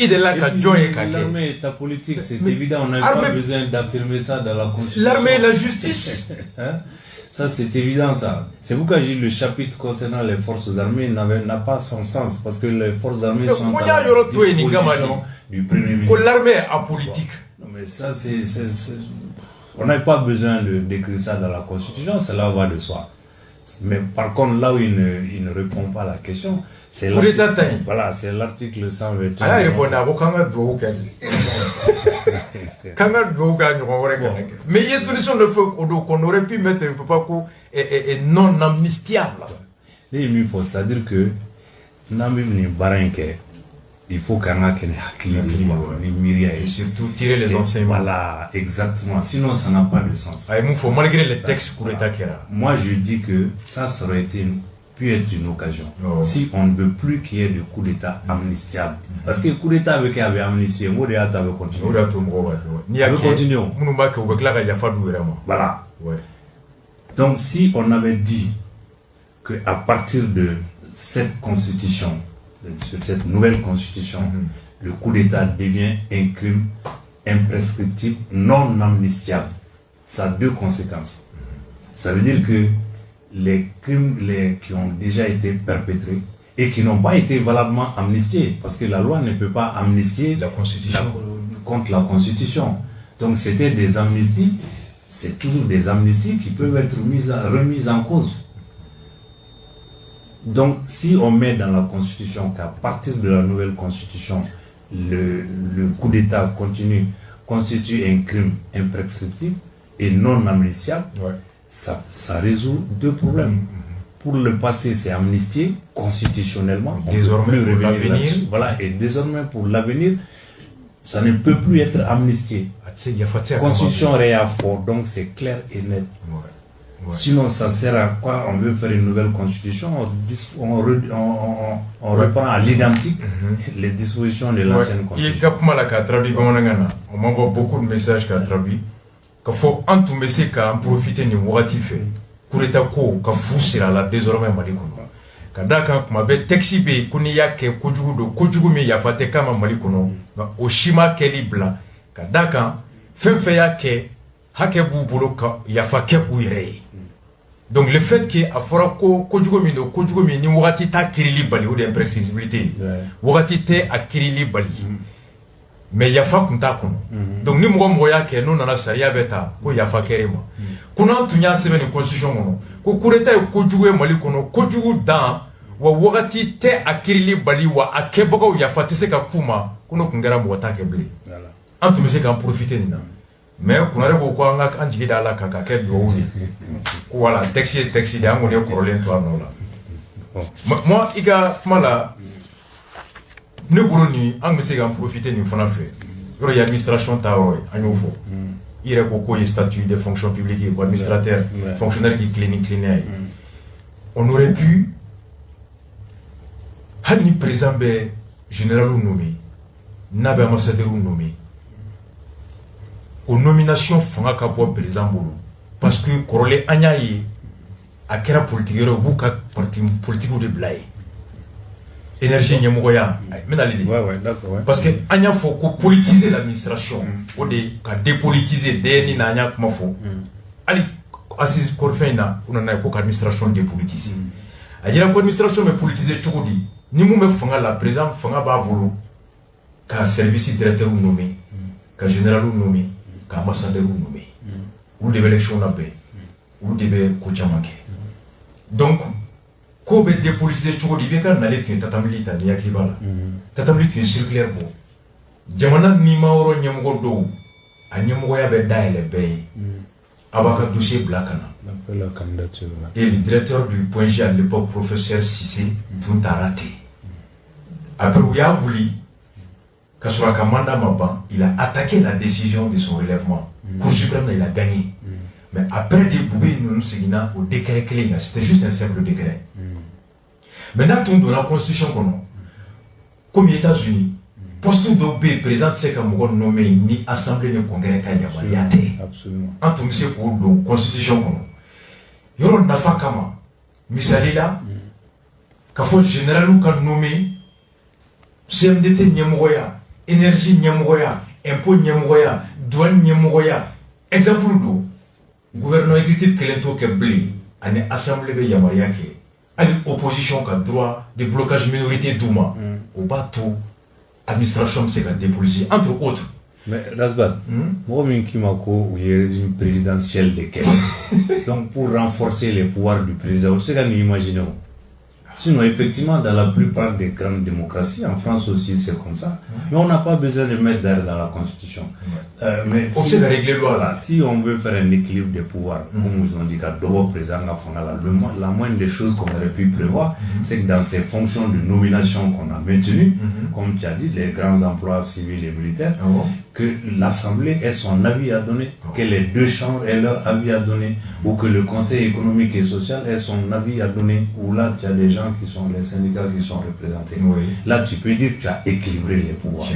Il est là qu'à Joy et l'armée est politique, c'est évident, on n'a pas besoin d'affirmer ça dans la Constitution. L'armée et la justice. Ça, c'est évident, ça. C'est pourquoi j'ai dit le chapitre concernant les forces armées n'a pas son sens, parce que les forces armées sont à la disposition du Premier ministre. L'armée est apolitique. Non, mais ça, on n'a pas besoin de d'écrire ça dans la Constitution, cela va de soi. Mais par contre, là où il ne répond pas à la question, c'est l'article 121. Ah, il répond à vous quand mais il y a une solution de feu qu'on aurait pu mettre un peu pas non amnistiable. C'est-à-dire que il faut qu'on ait et surtout tirer les enseignements. Voilà, exactement. Sinon, ça n'a pas de sens. Il faut malgré les textes pour l'État qui est là. Moi, je dis que ça aurait pu être une occasion. Si on ne veut plus qu'il y ait de coup d'État amnistiable. Parce que le coup d'État avec amnistié, on avait continué. Voilà. Donc, si on avait dit qu'à partir de cette constitution, de cette nouvelle constitution, le coup d'État devient un crime imprescriptible, non amnistiable, ça a deux conséquences. Ça veut dire que les crimes qui ont déjà été perpétrés et qui n'ont pas été valablement amnistiés, parce que la loi ne peut pas amnistier la Constitution contre la Constitution. Donc c'était des amnisties, c'est toujours des amnisties qui peuvent être remises en cause. Donc si on met dans la Constitution qu'à partir de la nouvelle Constitution, le coup d'État constitue un crime imprescriptible et non amnistiable, ça résout deux problèmes. Pour le passé, c'est amnistié constitutionnellement. Désormais, pour l'avenir. Voilà, et désormais, pour l'avenir, ça ne peut plus être amnistié. Constitution réa fort, donc c'est clair et net. Sinon, ça sert à quoi? On veut faire une nouvelle constitution, on reprend à l'identique les dispositions de l'ancienne constitution. On m'envoie beaucoup de messages qui a traduit. Qu'il faut en tout messer qu'à en profiter ni wagati fait. Kureta ko ka fusira la désormais mali kono. Kadaka kuma be texi be kuni yake kojugu mi yafate kama mali kono. O shima keli bla. Kadaka femfe yake hake bubolo ka yafake uyere. Donc le fait que a fora ko kojugu mi ni wagati ta kirili bali ou d'imprescriptibilité. Wagati te a kirili bali. Mais yafa kunta kono. Donc ni moko yake no na sharia beta ko yafa kerema. Kuna tunya semaine constitution kono. Ko kureta e kojugu mali kono, kojugu dan wa wagati te akirili bali wa akebogo yafa tese ka kuma kuno kungera mo take ble. Voilà. Antu mese kan profiter nina. Mais kuna rebo ko anga anjigi dala kaka ke do wuli. Ko wala taxi de ango ne korolent to anola. Moi iga mala ne buroni ang mese kan profiter ni fana fe. Yoro ya administration tawo anyofo. Il y a beaucoup statut de fonction publique et administrateur, fonctionnaire qui clinique. On aurait pu, Hani président général nommé, Nabe ambassadeur nommé, aux nominations fanga kapo président bolo, parce que Korole Anyaye, à quelle politique ou parti politique de blaye. Énergie Nyamogoya, parce que Anya faut politiser l'administration, ou dépolitiser DNI Nanya Kumafo. Ali, Assis Korfeina, on a une administration dépolitisée. Il y a une administration mais politisée, Tchoudi. Ni mou me fanga la président fanga ba volo, qu'un service directeur nommé, qu'un général nommé, qu'un ambassadeur nommé. Ou des élections na paix, ou des Kochamake. Donc, ko be dépolitiser cogo di be ka nale tu tatamli ta ni yakibala tatamli tu circulaire bo jamana ni mawro nyamugo do a nyamugo ya be daile be abaka dossier blakana la candidature et le directeur du point G à l'époque professeur Cissé tout a raté après où il a voulu Kasura Kamanda Maban il a attaqué la décision de son relèvement Cour suprême il a gagné mais après des boubés nous seguina au décret clé c'était juste un simple décret. Maintenant, tout dans la constitution, comme les États-Unis, poste de président, c'est comme on nomme ni assemblée ni congrès qu'il y a. Absolument. En tout cas, pour la constitution, il y a un nafa kama. Misalila, qu'il faut général ou qu'on nomme CMDT Nyamoya, énergie Nyamoya, impôt Nyamoya, douane Nyamoya. Exemple d'où gouvernement exécutif Kelento Kebli, à l'Assemblée de Yamariake, à l'opposition qui a droit de blocage minorité Douma, au bateau, administration c'est qu'à dépoliser, entre autres. Mais Rasbad, moi, Kimako, il y a un régime présidentiel de Québec. Donc, pour renforcer les pouvoirs du président, c'est ce qu'on imagine. Sinon, effectivement, dans la plupart des grandes démocraties, en France aussi, c'est comme ça. Mais on n'a pas besoin de mettre d'air dans la Constitution. Mais on sait régler loi là. Si on veut faire un équilibre des pouvoirs, comme ils ont dit, la moindre des choses qu'on aurait pu prévoir, c'est que dans ces fonctions de nomination qu'on a maintenues, comme tu as dit, les grands emplois civils et militaires, que l'Assemblée ait son avis à donner, que les deux chambres aient leur avis à donner, ou que le Conseil économique et social ait son avis à donner, où là, tu as des gens qui sont les syndicats qui sont représentés. Là, tu peux dire que tu as équilibré les pouvoirs.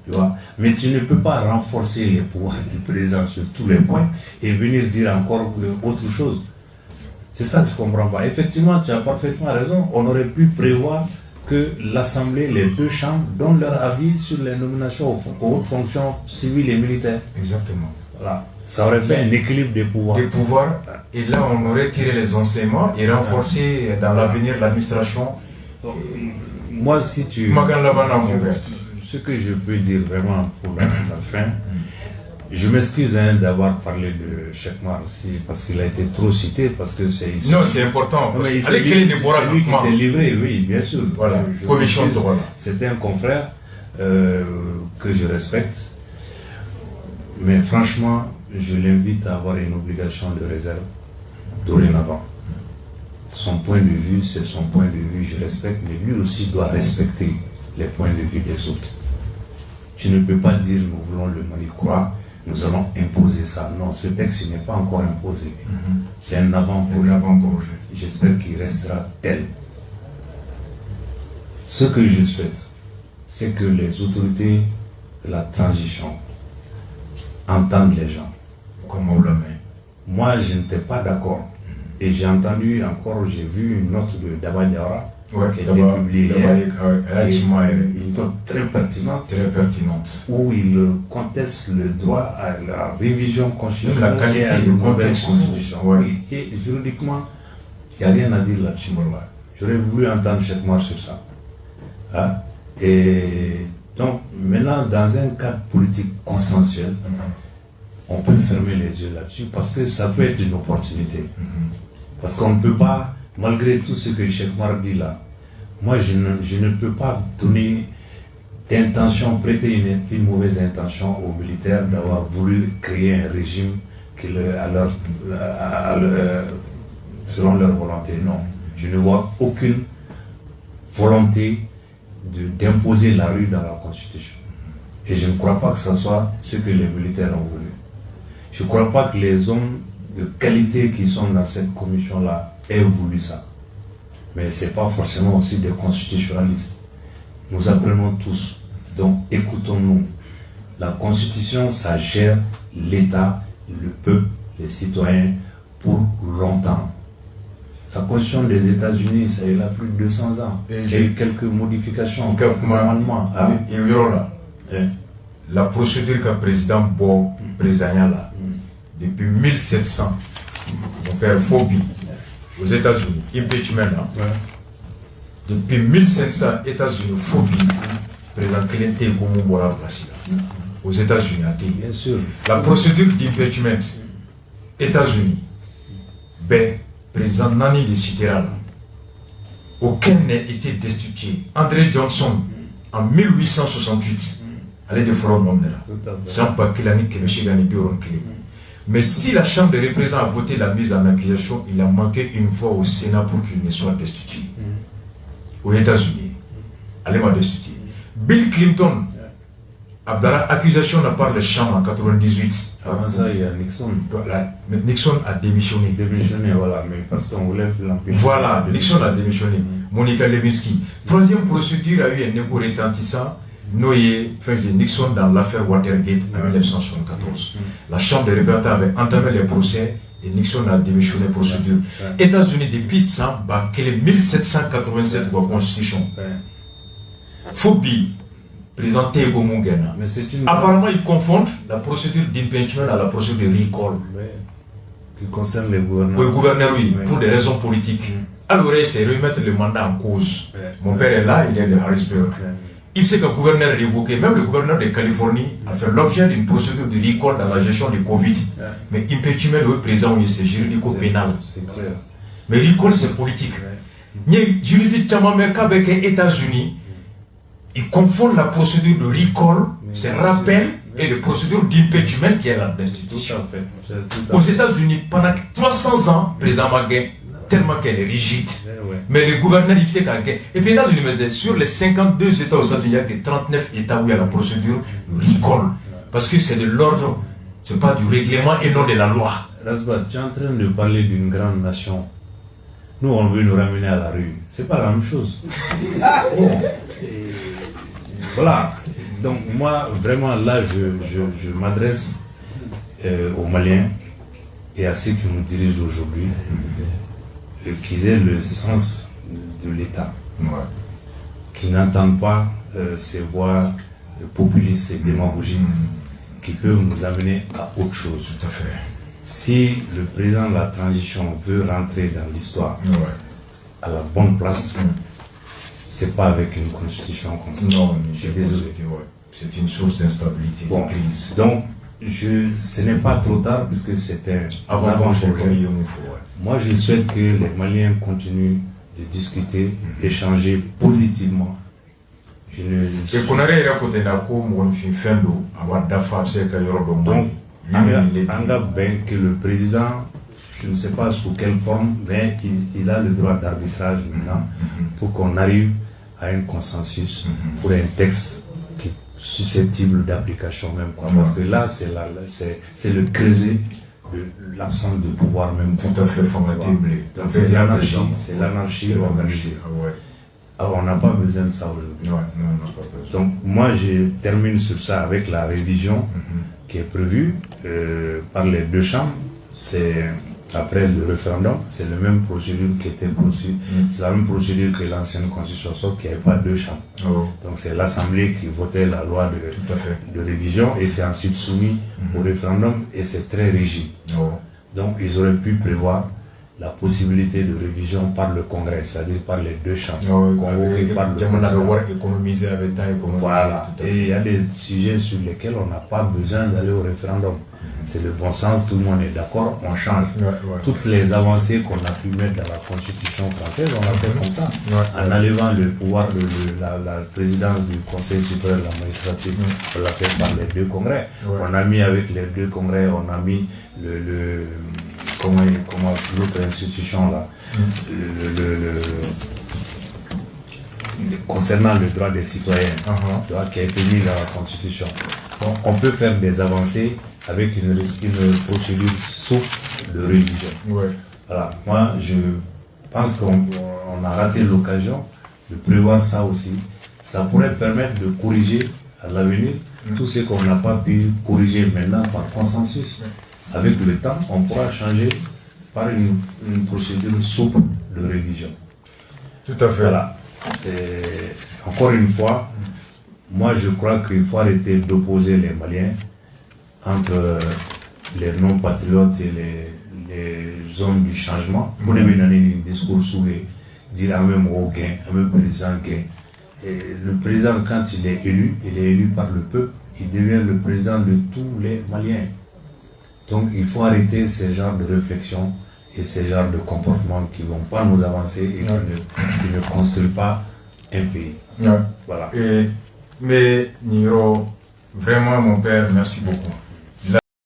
Tu vois? Mais tu ne peux pas renforcer les pouvoirs du président sur tous les points et venir dire encore autre chose. C'est ça que je ne comprends pas. Effectivement, tu as parfaitement raison. On aurait pu prévoir que l'Assemblée, les deux chambres, donnent leur avis sur les nominations aux hautes fonctions civiles et militaires. Exactement. Voilà. Ça aurait fait un équilibre des pouvoirs. Des pouvoirs. Et là, on aurait tiré les enseignements et renforcé dans l'avenir l'administration. Moi, si tu... Ce que je peux dire vraiment pour la fin, je m'excuse d'avoir parlé de Cheikh Mar aussi, parce qu'il a été trop cité, parce que c'est ici. Non, c'est important. C'est lui qui s'est livré, oui, bien sûr. Voilà. Commission de droit. C'est un confrère que je respecte, mais franchement, je l'invite à avoir une obligation de réserve dorénavant. Son point de vue, c'est son point de vue, je respecte, mais lui aussi doit respecter les points de vue des autres. Tu ne peux pas dire nous voulons le Mali quoi, nous allons imposer ça. Non, ce texte n'est pas encore imposé. C'est un avant-projet. J'espère qu'il restera tel. Ce que je souhaite, c'est que les autorités de la transition entendent les gens. Comme on le met. Moi, je n'étais pas d'accord. Et j'ai entendu encore, j'ai vu une note de Daba Diawara qui a été publiée hier, une note très pertinente, où il conteste le droit à la révision constitutionnelle, la qualité et à de une nouvelle contexte. constitution. Oui. Et juridiquement, il n'y a rien à dire là-dessus. J'aurais voulu entendre Cheikh Mar sur ça. Hein? Et donc, maintenant, dans un cadre politique consensuel, on peut fermer les yeux là-dessus parce que ça peut être une opportunité. Parce qu'on ne peut pas, malgré tout ce que Cheikh Mar dit là, moi je ne peux pas donner d'intention, prêter une mauvaise intention aux militaires d'avoir voulu créer un régime qui selon leur volonté. Non, je ne vois aucune volonté d'imposer la rue dans la Constitution. Et je ne crois pas que ce soit ce que les militaires ont voulu. Je ne crois pas que les hommes de qualité qui sont dans cette commission-là aient voulu ça. Mais ce n'est pas forcément aussi des constitutionnalistes. Nous apprenons tous. Donc écoutons-nous. La Constitution, ça gère l'État, le peuple, les citoyens pour longtemps. La Constitution des États-Unis, ça il a plus de 200 ans. Il y a eu quelques modifications, quelques amendements. La procédure que le président Bo président là, depuis 1700, mon père Phobie, aux États-Unis, impeachment là. Depuis 1700, États-Unis, Phobie, président Clinton comme Bola Placida. Aux États-Unis, bien sûr. La procédure d'impeachment, États-Unis, président Nani de Citera là. Aucun n'a été destitué. André Johnson, en 1868, allez de Florent Nomnera. Sans pas qu'il a ni que le Chigani Biron Kili. Mais si la Chambre des représentants a voté la mise en accusation, il a manqué une fois au Sénat pour qu'il ne soit destitué. Aux États-Unis, allez m'a destitué. Bill Clinton, accusation de part de Chambre en 98. Avant ça, il y a Nixon. Voilà. Mais Nixon a démissionné. Voilà, mais parce qu'on voulait l'empêcher. Voilà, Nixon a démissionné. Monica Lewinsky. Troisième procédure a eu un écho retentissant. Nixon dans l'affaire Watergate en 1974. La Chambre des représentants avait entamé les procès et Nixon a démissionné procédure. États-Unis, depuis ça, quelle est 1787 de la Constitution. Phobie, président Tego Mungena. Mais c'est une... Apparemment, ils confondent la procédure d'impeachment à la procédure de recall. Qui concerne les gouverneurs. Oui, gouverneur, oui, pour des raisons politiques. Alors, c'est remettre le mandat en cause. Mon père est là, il est de Harrisburg. Il sait qu'un gouverneur est révoqué, même le gouverneur de Californie a fait l'objet d'une procédure de recall dans la gestion du Covid. Mais impeachment, le président, c'est juridico-pénal. C'est clair. Mais recall, c'est politique. Juridiquement, avec les États-Unis, ils confondent la procédure de recall, c'est rappel, et la procédure d'impeachment qui est la destitution. Aux États-Unis, pendant 300 ans, le président Maguin, tellement qu'elle est rigide. Mais le gouverneur, il sait qu'elle est. Et puis, les États-Unis, sur les 52 États aux États-Unis, il y a que 39 États où il y a la procédure de recall. Parce que c'est de l'ordre, c'est pas du règlement et non de la loi. Rasbad, tu es en train de parler d'une grande nation. Nous, on veut nous ramener à la rue. C'est pas la même chose. Bon. Voilà. Donc, moi, vraiment, là, je m'adresse aux Maliens et à ceux qui nous dirigent aujourd'hui, qu'ils aient le sens de l'État, qui n'entendent pas ces voix populistes et démagogiques qui peuvent nous amener à autre chose. Tout à fait. Si le président de la transition veut rentrer dans l'histoire à la bonne place, c'est pas avec une constitution comme ça. Non, je suis désolé. C'est une source d'instabilité, de crise. Donc, ce n'est pas trop tard puisque c'est un avant-projet. Moi, je souhaite que les Maliens continuent de discuter, d'échanger positivement. Donc, Anga Ben, que le président, je ne sais pas sous quelle forme, mais il a le droit d'arbitrage maintenant pour qu'on arrive à un consensus pour un texte qui est susceptible d'application même. Parce que là, c'est le creuset de l'absence de pouvoir même. Tout à fait formaté. Donc c'est l'anarchie organisée. Alors on n'a pas besoin de ça aujourd'hui. Donc moi je termine sur ça avec la révision qui est prévue par les deux chambres. C'est après le référendum, c'est la même procédure qui était poursuivie. C'est la même procédure que l'ancienne constitution, sauf qu'il n'y avait pas deux chambres. Donc c'est l'Assemblée qui votait la loi de révision et c'est ensuite soumis au référendum et c'est très rigide. Donc ils auraient pu prévoir la possibilité de révision par le Congrès, c'est-à-dire par les deux chambres. Voilà. Et il y a des sujets sur lesquels on n'a pas besoin d'aller au référendum. C'est le bon sens, tout le monde est d'accord, on change. Toutes les avancées qu'on a pu mettre dans la Constitution française, on l'a fait comme ça. En enlevant le pouvoir de la présidence du Conseil supérieur de la magistrature, on l'a fait par les deux congrès. On a mis avec les deux congrès, on a mis comment l'autre institution là, concernant le droit des citoyens, qui a été mis dans la Constitution. Donc, on peut faire des avancées avec une procédure souple de révision. Voilà. Moi, je pense qu'on a raté l'occasion de prévoir ça aussi. Ça pourrait permettre de corriger à l'avenir tout ce qu'on n'a pas pu corriger maintenant par consensus. Avec le temps, on pourra changer par une procédure souple de révision. Tout à fait. Voilà. Et encore une fois, moi je crois qu'il faut arrêter d'opposer les Maliens entre les non-patriotes et les hommes du changement. On est maintenant un discours soulevé, dire à même au gain, à même président gain. Et le président, quand il est élu par le peuple, il devient le président de tous les Maliens. Donc il faut arrêter ce genre de réflexion et ce genre de comportement qui ne vont pas nous avancer et qui ne construisent pas un pays. Voilà. Mais Niro, vraiment mon père, merci beaucoup.